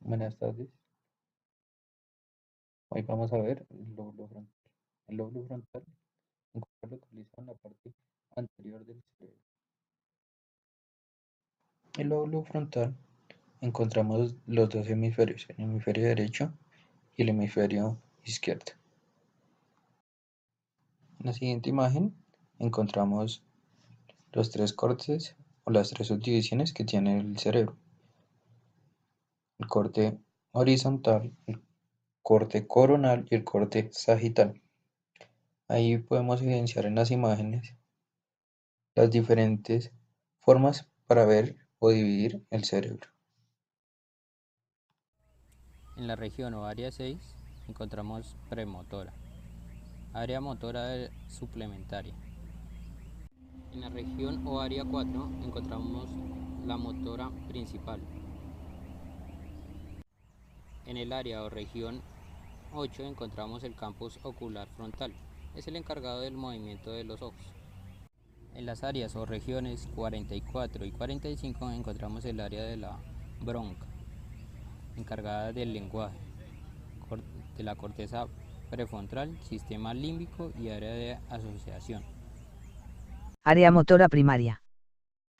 Buenas tardes. Hoy vamos a ver el lóbulo frontal. El lóbulo frontal se encuentra localizado en la parte anterior del cerebro. En el lóbulo frontal encontramos los dos hemisferios, el hemisferio derecho y el hemisferio izquierdo. En la siguiente imagen encontramos los tres cortes o las tres subdivisiones que tiene el cerebro. El corte horizontal, el corte coronal y el corte sagital. Ahí podemos evidenciar en las imágenes las diferentes formas para ver o dividir el cerebro. En la región o área 6 encontramos premotora, área motora suplementaria. En la región o área 4 encontramos la motora principal. En el área o región 8 encontramos el campus ocular frontal, es el encargado del movimiento de los ojos. En las áreas o regiones 44 y 45 encontramos el área de la bronca, encargada del lenguaje, de la corteza prefrontal, sistema límbico y área de asociación. Área motora primaria.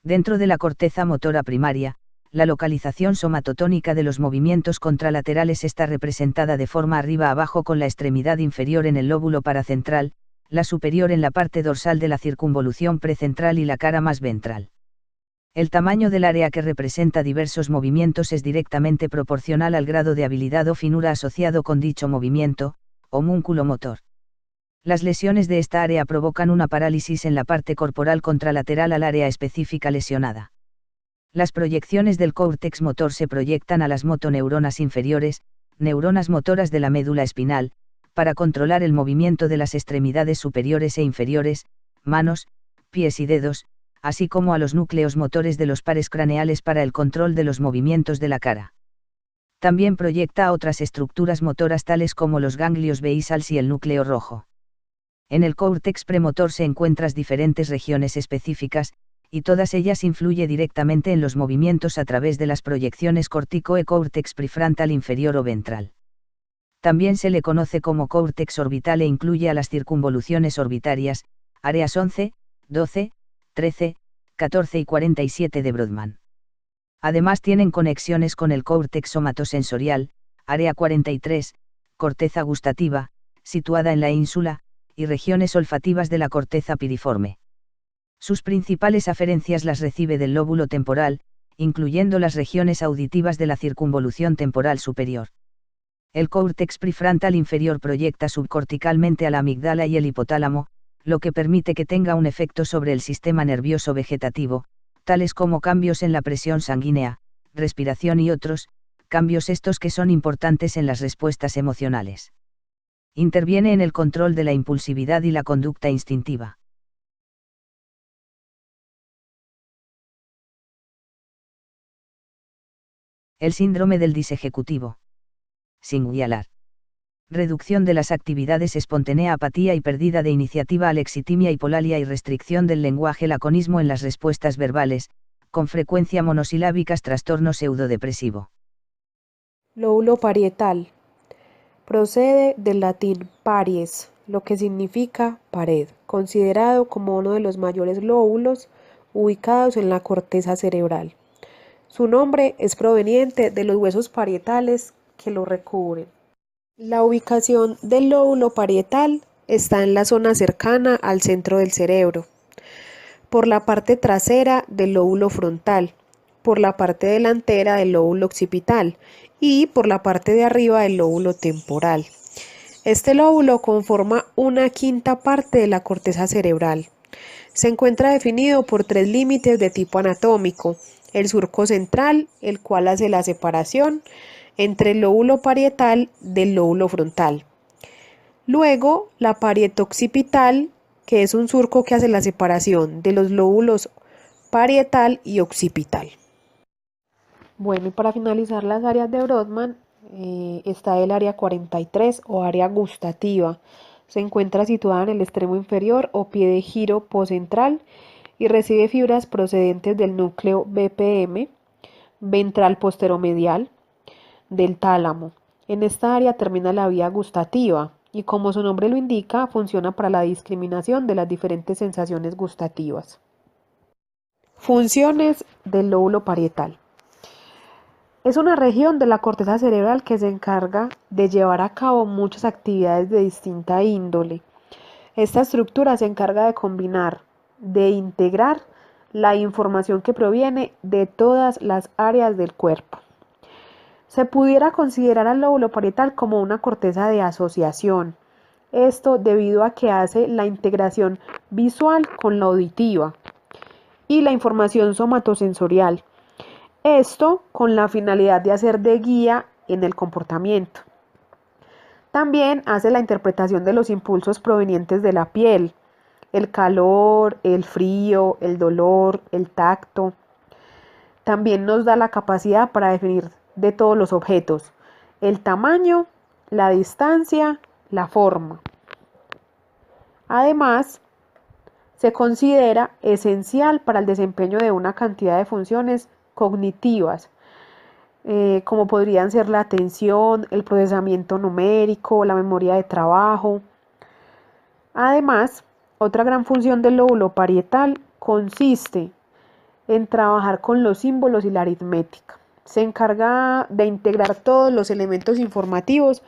Dentro de la corteza motora primaria, la localización somatotónica de los movimientos contralaterales está representada de forma arriba-abajo con la extremidad inferior en el lóbulo paracentral, la superior en la parte dorsal de la circunvolución precentral y la cara más ventral. El tamaño del área que representa diversos movimientos es directamente proporcional al grado de habilidad o finura asociado con dicho movimiento, homúnculo motor. Las lesiones de esta área provocan una parálisis en la parte corporal contralateral al área específica lesionada. Las proyecciones del córtex motor se proyectan a las motoneuronas inferiores, neuronas motoras de la médula espinal, para controlar el movimiento de las extremidades superiores e inferiores, manos, pies y dedos, así como a los núcleos motores de los pares craneales para el control de los movimientos de la cara. También proyecta a otras estructuras motoras tales como los ganglios basales y el núcleo rojo. En el córtex premotor se encuentran diferentes regiones específicas, y todas ellas influyen directamente en los movimientos a través de las proyecciones cortico e córtex prefrontal inferior o ventral. También se le conoce como córtex orbital e incluye a las circunvoluciones orbitarias, áreas 11, 12, 13, 14 y 47 de Brodmann. Además tienen conexiones con el córtex somatosensorial, área 43, corteza gustativa, situada en la ínsula, y regiones olfativas de la corteza piriforme. Sus principales aferencias las recibe del lóbulo temporal, incluyendo las regiones auditivas de la circunvolución temporal superior. El córtex prefrontal inferior proyecta subcorticalmente a la amígdala y el hipotálamo, lo que permite que tenga un efecto sobre el sistema nervioso vegetativo, tales como cambios en la presión sanguínea, respiración y otros, cambios estos que son importantes en las respuestas emocionales. Interviene en el control de la impulsividad y la conducta instintiva. El síndrome del disejecutivo. Singular. Reducción de las actividades espontánea, apatía y pérdida de iniciativa, alexitimia, hipolalia y restricción del lenguaje, laconismo en las respuestas verbales, con frecuencia monosilábicas, trastorno pseudodepresivo. Lóbulo parietal. Procede del latín paries, lo que significa pared, considerado como uno de los mayores lóbulos ubicados en la corteza cerebral. Su nombre es proveniente de los huesos parietales que lo recubren. La ubicación del lóbulo parietal está en la zona cercana al centro del cerebro, por la parte trasera del lóbulo frontal, por la parte delantera del lóbulo occipital y por la parte de arriba del lóbulo temporal. Este lóbulo conforma una quinta parte de la corteza cerebral. Se encuentra definido por tres límites de tipo anatómico: el surco central, el cual hace la separación entre el lóbulo parietal del lóbulo frontal. Luego, la parieta occipital, que es un surco que hace la separación de los lóbulos parietal y occipital. Bueno, y para finalizar las áreas de Brodmann, está el área 43 o área gustativa. Se encuentra situada en el extremo inferior o pie de giro poscentral y recibe fibras procedentes del núcleo BPM, ventral posteromedial, del tálamo. En esta área termina la vía gustativa y, como su nombre lo indica, funciona para la discriminación de las diferentes sensaciones gustativas. Funciones del lóbulo parietal. Es una región de la corteza cerebral que se encarga de llevar a cabo muchas actividades de distinta índole. Esta estructura se encarga de combinar, de integrar la información que proviene de todas las áreas del cuerpo. Se pudiera considerar al lóbulo parietal como una corteza de asociación. Esto debido a que hace la integración visual con la auditiva y la información somatosensorial. Esto con la finalidad de hacer de guía en el comportamiento. También hace la interpretación de los impulsos provenientes de la piel, el calor, el frío, el dolor, el tacto. También nos da la capacidad para definir de todos los objetos, el tamaño, la distancia, la forma. Además, se considera esencial para el desempeño de una cantidad de funciones cognitivas, como podrían ser la atención, el procesamiento numérico, la memoria de trabajo. Además, otra gran función del lóbulo parietal consiste en trabajar con los símbolos y la aritmética. Se encarga de integrar todos los elementos informativos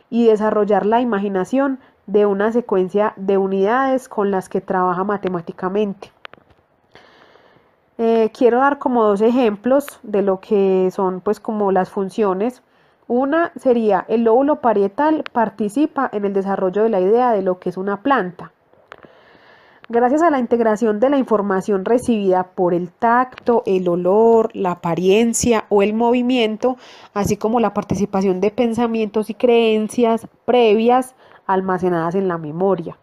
y desarrollar la imaginación de una secuencia de unidades con las que trabaja matemáticamente. Quiero dar como dos ejemplos de lo que son pues como las funciones. Una sería: el lóbulo parietal participa en el desarrollo de la idea de lo que es una planta. Gracias a la integración de la información recibida por el tacto, el olor, la apariencia o el movimiento, así como la participación de pensamientos y creencias previas almacenadas en la memoria.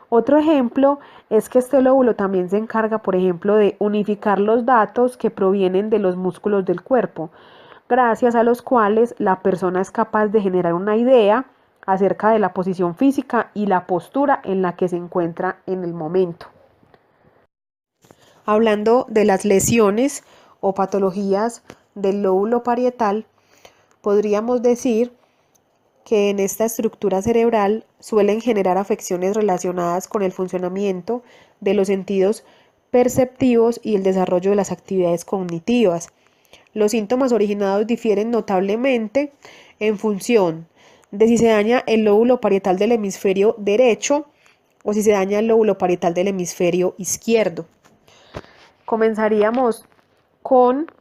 Otro ejemplo es que este lóbulo también se encarga, por ejemplo, de unificar los datos que provienen de los músculos del cuerpo, gracias a los cuales la persona es capaz de generar una idea acerca de la posición física y la postura en la que se encuentra en el momento. Hablando de las lesiones o patologías del lóbulo parietal, podríamos decir que en esta estructura cerebral suelen generar afecciones relacionadas con el funcionamiento de los sentidos perceptivos y el desarrollo de las actividades cognitivas. Los síntomas originados difieren notablemente en función de si se daña el lóbulo parietal del hemisferio derecho o si se daña el lóbulo parietal del hemisferio izquierdo. Comenzaríamos con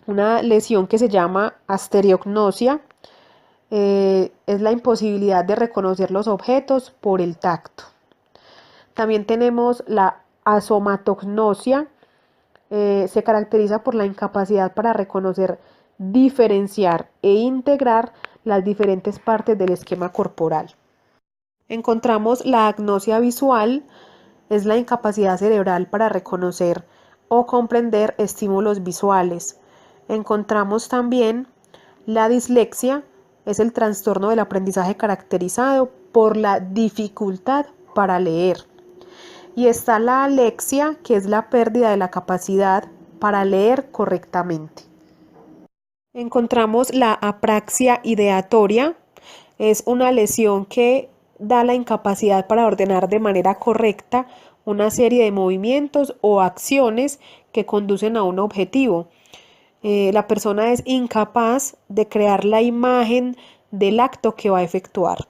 una lesión que se llama asteriognosia. Es la imposibilidad de reconocer los objetos por el tacto. También tenemos la asomatognosia. Se caracteriza por la incapacidad para reconocer, diferenciar e integrar las diferentes partes del esquema corporal. Encontramos la agnosia visual, es la incapacidad cerebral para reconocer o comprender estímulos visuales. Encontramos también la dislexia, es el trastorno del aprendizaje caracterizado por la dificultad para leer. Y está la alexia, que es la pérdida de la capacidad para leer correctamente. Encontramos la apraxia ideatoria, es una lesión que da la incapacidad para ordenar de manera correcta una serie de movimientos o acciones que conducen a un objetivo. La persona es incapaz de crear la imagen del acto que va a efectuar.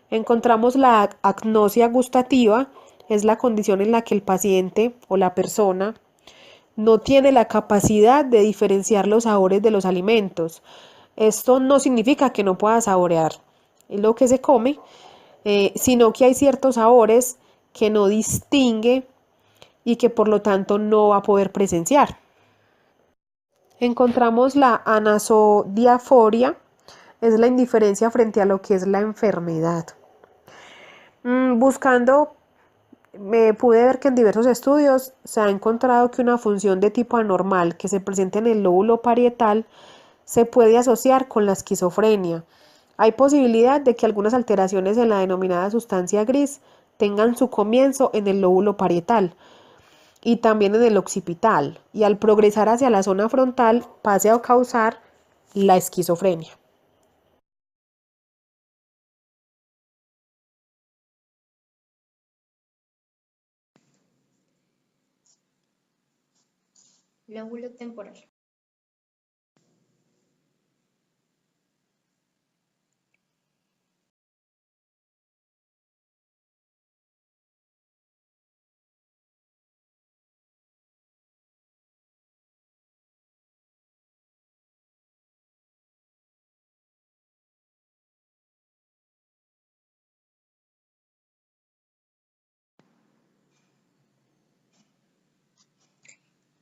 Encontramos la agnosia gustativa, es la condición en la que el paciente o la persona no tiene la capacidad de diferenciar los sabores de los alimentos. Esto no significa que no pueda saborear lo que se come, sino que hay ciertos sabores que no distingue y que por lo tanto no va a poder presenciar. Encontramos la anasodiaforia, es la indiferencia frente a lo que es la enfermedad. Buscando, me pude ver que en diversos estudios se ha encontrado que una función de tipo anormal que se presenta en el lóbulo parietal se puede asociar con la esquizofrenia. Hay posibilidad de que algunas alteraciones en la denominada sustancia gris tengan su comienzo en el lóbulo parietal y también en el occipital, y al progresar hacia la zona frontal pase a causar la esquizofrenia. Lóbulo temporal.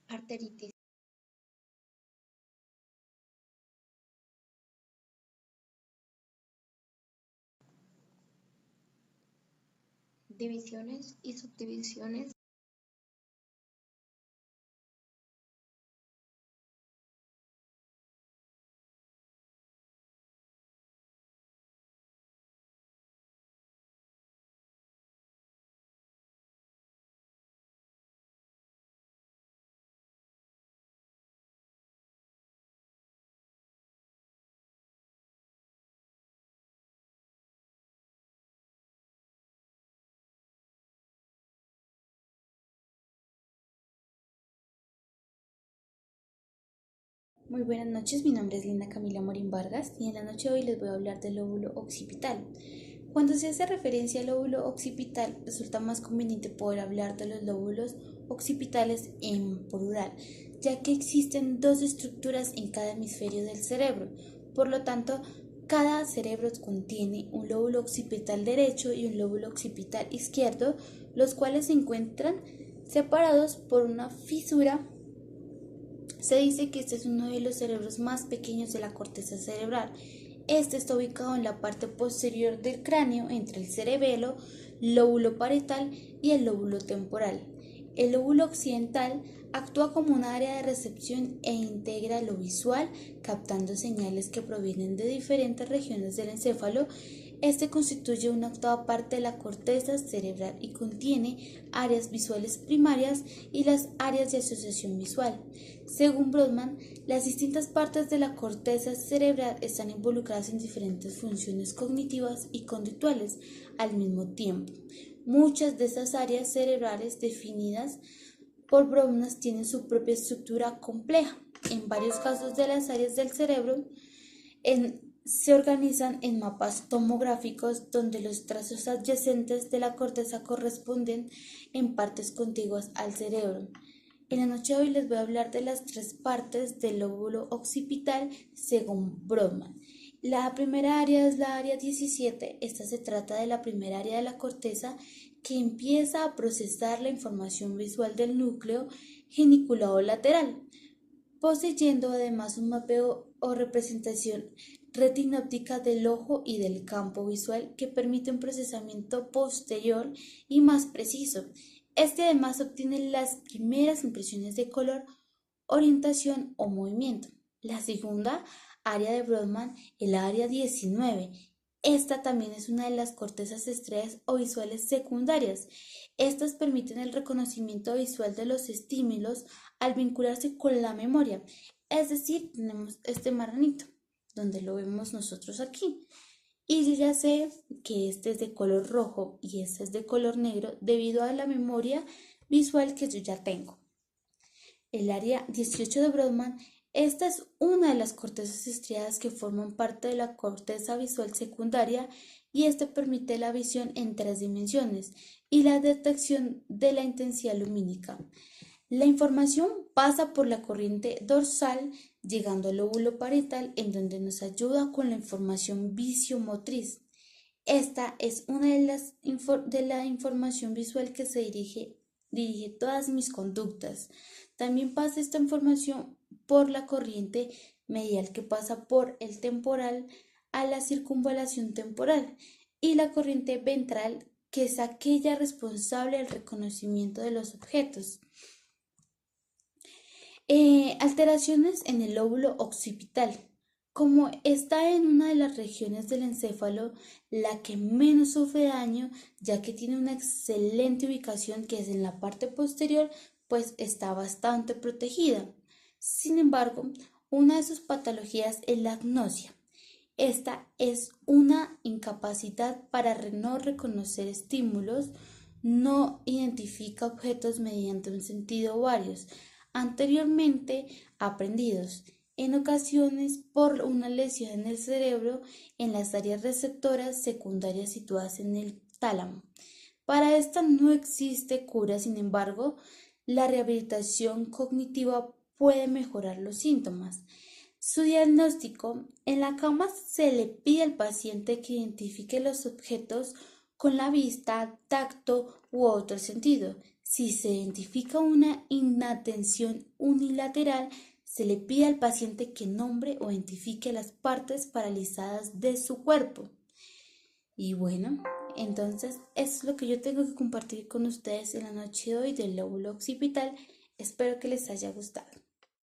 Arteritis. Divisiones y subdivisiones. Muy buenas noches, mi nombre es Linda Camila Morín Vargas y en la noche de hoy les voy a hablar del lóbulo occipital. Cuando se hace referencia al lóbulo occipital, resulta más conveniente poder hablar de los lóbulos occipitales en plural, ya que existen dos estructuras en cada hemisferio del cerebro. Por lo tanto, cada cerebro contiene un lóbulo occipital derecho y un lóbulo occipital izquierdo, los cuales se encuentran separados por una fisura. Se dice que este es uno de los cerebros más pequeños de la corteza cerebral. Este está ubicado en la parte posterior del cráneo, entre el cerebelo, lóbulo parietal y el lóbulo temporal. El lóbulo occidental actúa como un área de recepción e integra lo visual, captando señales que provienen de diferentes regiones del encéfalo. Este constituye una octava parte de la corteza cerebral y contiene áreas visuales primarias y las áreas de asociación visual. Según Brodmann, las distintas partes de la corteza cerebral están involucradas en diferentes funciones cognitivas y conductuales al mismo tiempo. Muchas de esas áreas cerebrales definidas por Brodmann tienen su propia estructura compleja. En varios casos de las áreas del cerebro se organizan en mapas tomográficos donde los trazos adyacentes de la corteza corresponden en partes contiguas al cerebro. En la noche de hoy les voy a hablar de las tres partes del lóbulo occipital según Brodmann. La primera área es la área 17. Esta se trata de la primera área de la corteza que empieza a procesar la información visual del núcleo geniculado lateral, poseyendo además un mapeo o representación retinóptica del ojo y del campo visual que permite un procesamiento posterior y más preciso. Este además obtiene las primeras impresiones de color, orientación o movimiento. La segunda área de Brodmann es la área 19. Esta también es una de las cortezas estriadas o visuales secundarias. Estas permiten el reconocimiento visual de los estímulos al vincularse con la memoria. Es decir, tenemos este marranito, donde lo vemos nosotros aquí. Y yo ya sé que este es de color rojo y este es de color negro debido a la memoria visual que yo ya tengo. El área 18 de Brodmann, esta es una de las cortezas estriadas que forman parte de la corteza visual secundaria y esto permite la visión en 3 dimensiones y la detección de la intensidad lumínica. La información pasa por la corriente dorsal llegando al lóbulo parietal en donde nos ayuda con la información visiomotriz. Esta es una de la información visual que se dirige todas mis conductas. También pasa esta información por la corriente medial que pasa por el temporal a la circunvalación temporal y la corriente ventral que es aquella responsable del reconocimiento de los objetos. Alteraciones en el lóbulo occipital. Como está en una de las regiones del encéfalo, la que menos sufre daño, ya que tiene una excelente ubicación que es en la parte posterior, pues está bastante protegida. Sin embargo, Una de sus patologías es la agnosia. Esta es una incapacidad para no reconocer estímulos, no identifica objetos mediante un sentido o varios anteriormente aprendidos, en ocasiones por una lesión en el cerebro en las áreas receptoras secundarias situadas en el tálamo. Para esta no existe cura, sin embargo, la rehabilitación cognitiva puede mejorar los síntomas. Su diagnóstico: en la cama se le pide al paciente que identifique los objetos con la vista, tacto u otro sentido. Si se identifica una inatención unilateral, se le pide al paciente que nombre o identifique las partes paralizadas de su cuerpo. Y bueno, entonces eso es lo que yo tengo que compartir con ustedes en la noche de hoy del lóbulo occipital. Espero que les haya gustado.